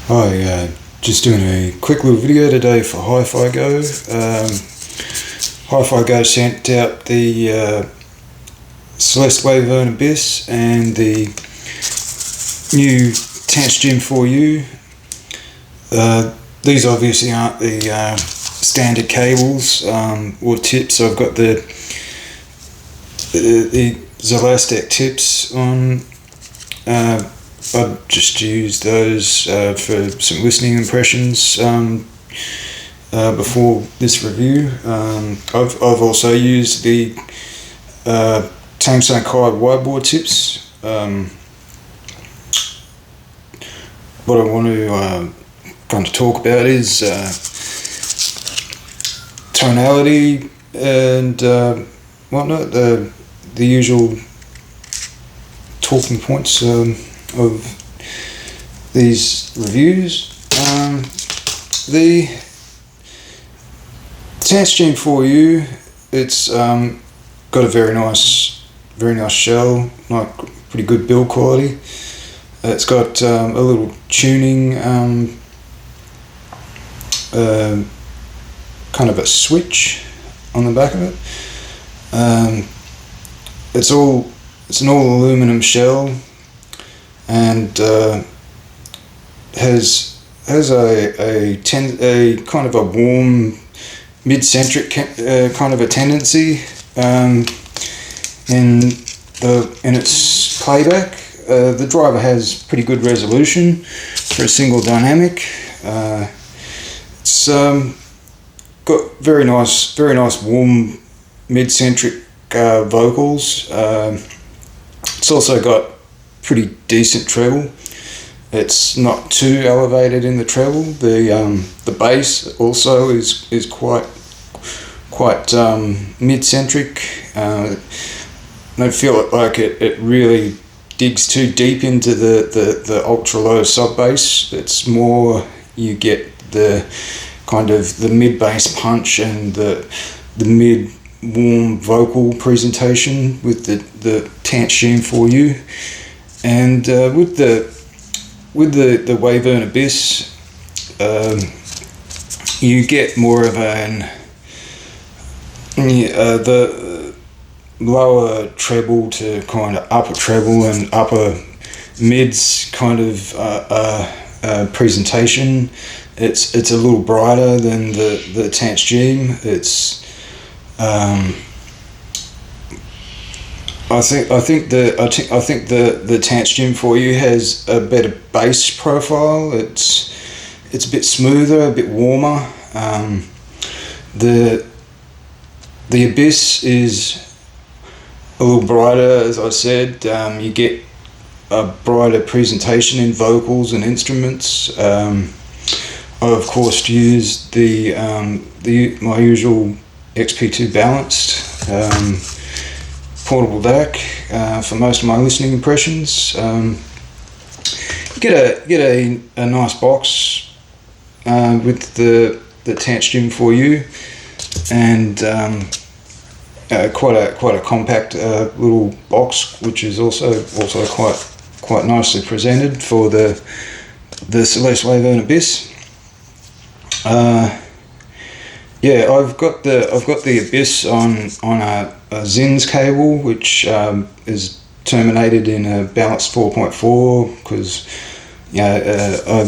Hi, just doing a quick little video today for HifiGo. HifiGo sent out the Celest Wyvern Abyss and the new Tanchjim for you. These obviously aren't the standard cables or tips. I've got the Celest tips on. I've just used those for some listening impressions before this review. I've also used the Tanchjim whiteboard tips. What I want to kind of talk about is tonality and whatnot, the usual talking points of these reviews. The Tanchjim for you, it's got a very nice shell, like pretty good build quality. It's got a little tuning, kind of a switch on the back of it. It's an all aluminum shell, and has a kind of a warm mid-centric kind of a tendency in its playback. The driver has pretty good resolution for a single dynamic. It's got very nice warm mid-centric vocals. It's also got pretty decent treble. It's not too elevated in the treble. The bass also is quite mid-centric. I don't feel like it really digs too deep into the ultra low sub bass. It's more, you get the kind of the mid bass punch and the mid warm vocal presentation with the Tanchjim for you. And with the Wyvern Abyss, you get more of the lower treble to kind of upper treble and upper mids kind of presentation. It's a little brighter than the Tanchjim. It's I think the Tanchjim for you has a better bass profile. It's a bit smoother, a bit warmer. The Abyss is a little brighter, as I said. You get a brighter presentation in vocals and instruments. I of course used my usual XP2 balanced portable DAC for most of my listening impressions. You get a nice box with the Tanchjim for you, and quite a compact little box, which is also quite nicely presented for the Celest Wyvern Abyss. Yeah, I've got the Abyss on a Zins cable, which is terminated in a balanced 4.4, because I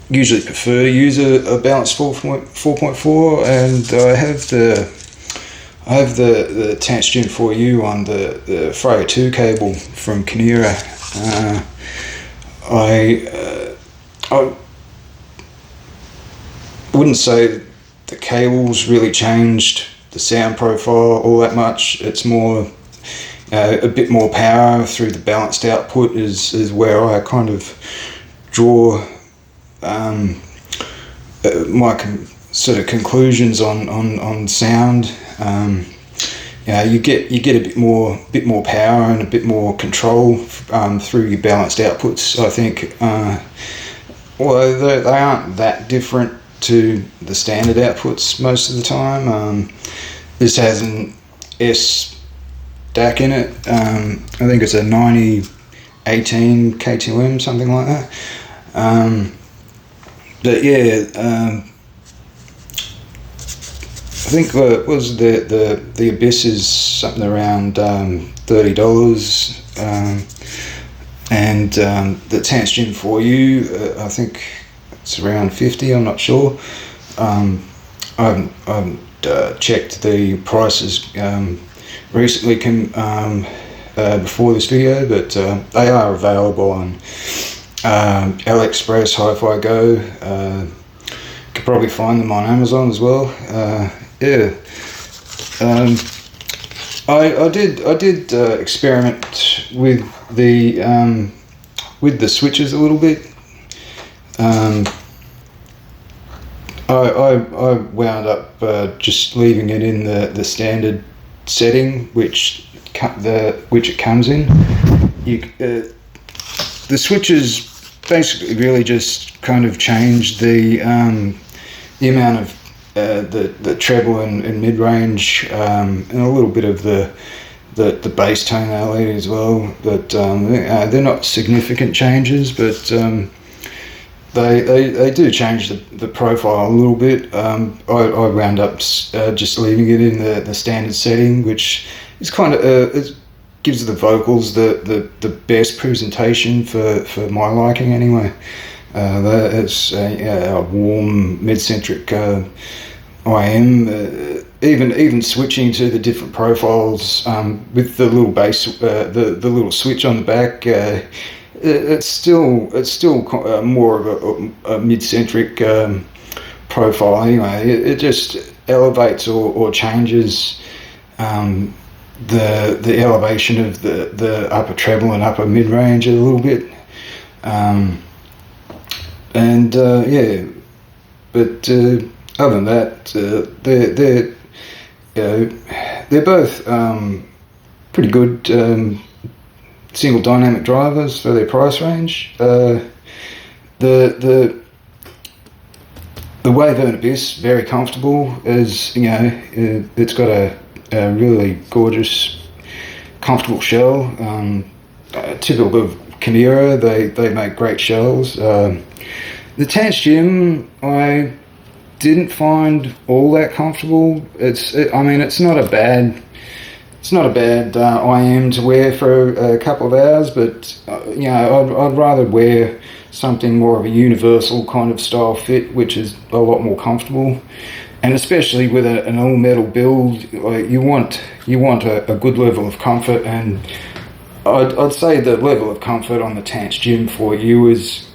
usually prefer to use a balanced 4.4, and I have the Tanchjim for you on the Freya 2 cable from Kinera. I wouldn't say the cables really changed the sound profile all that much. It's more a bit more power through the balanced output is where I kind of draw my sort of conclusions on sound. You get a bit more power and a bit more control through your balanced outputs. I think although they aren't that different to the standard outputs most of the time. This has an S DAC in it. I think it's a 9018 K2M, something like that. But yeah, I think was the Abyss is something around $30, and the Tanchjim for you, I think it's around 50. I'm not sure. I haven't checked the prices recently before this video, but they are available on AliExpress, HifiGo. Could probably find them on Amazon as well. Yeah. I did experiment with the switches a little bit. I wound up just leaving it in the standard setting, which it comes in. The switches basically really just kind of change the amount of the treble and mid range, and a little bit of the bass tonality as well. But they're not significant changes, but they do change the profile a little bit. I wound up just leaving it in the standard setting, which is kind of it gives the vocals the best presentation for my liking anyway. It's a warm mid-centric IM. Even switching to the different profiles with the little bass, the little switch on the back. It's still more of a mid-centric profile anyway. It just elevates or changes the elevation of the upper treble and upper mid-range a little bit. But other than that, they're both pretty good single dynamic drivers for their price range. The Wyvern Abyss, very comfortable, as you know, it's got a really gorgeous, comfortable shell. Typical of Chimera, they make great shells. The Tanchjim, I didn't find all that comfortable. It's not a bad IM to wear for a couple of hours, but I'd rather wear something more of a universal kind of style fit, which is a lot more comfortable. And especially with an all metal build, you want a good level of comfort. And I'd say the level of comfort on the Tanchjim for you is,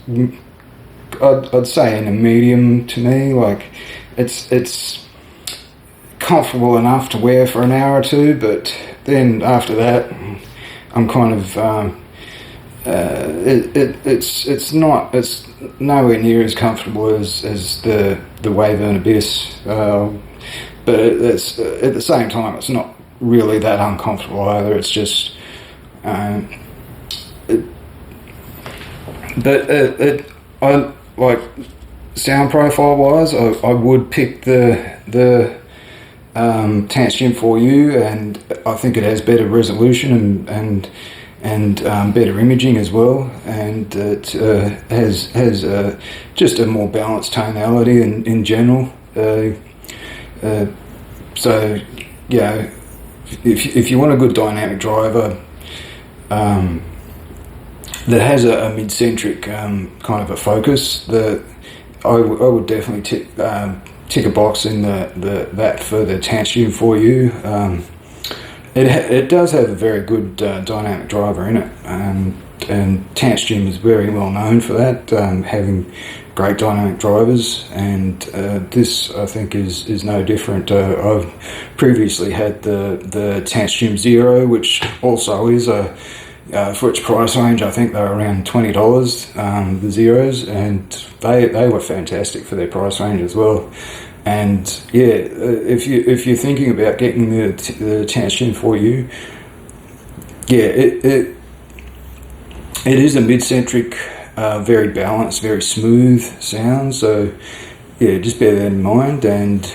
I'd say, in a medium to me. Like it's comfortable enough to wear for an hour or two, but then after that, I'm kind of it's nowhere near as comfortable as the Wyvern Abyss, but it's at the same time it's not really that uncomfortable either. It's just I like sound profile wise, I would pick the Tanchjim for you, and I think it has better resolution and better imaging as well, and it has just a more balanced tonality in general. So yeah, if you want a good dynamic driver that has a mid-centric kind of a focus, I would definitely tick a box in that for the Tanchjim for you. It does have a very good dynamic driver in it, and Tanchjim is very well known for that, having great dynamic drivers, and this I think is no different. I've previously had the Tanchjim Zero, which also is for its price range, I think they're around $20, the Zeros, and they were fantastic for their price range as well. And yeah, if you're thinking about getting the Tanchjim for you, yeah, it is a mid-centric, very balanced, very smooth sound. So yeah, just bear that in mind. And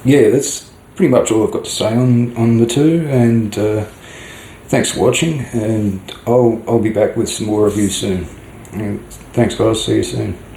yeah, that's pretty much all I've got to say on the two. And thanks for watching, and I'll be back with some more reviews soon. Thanks, guys. See you soon.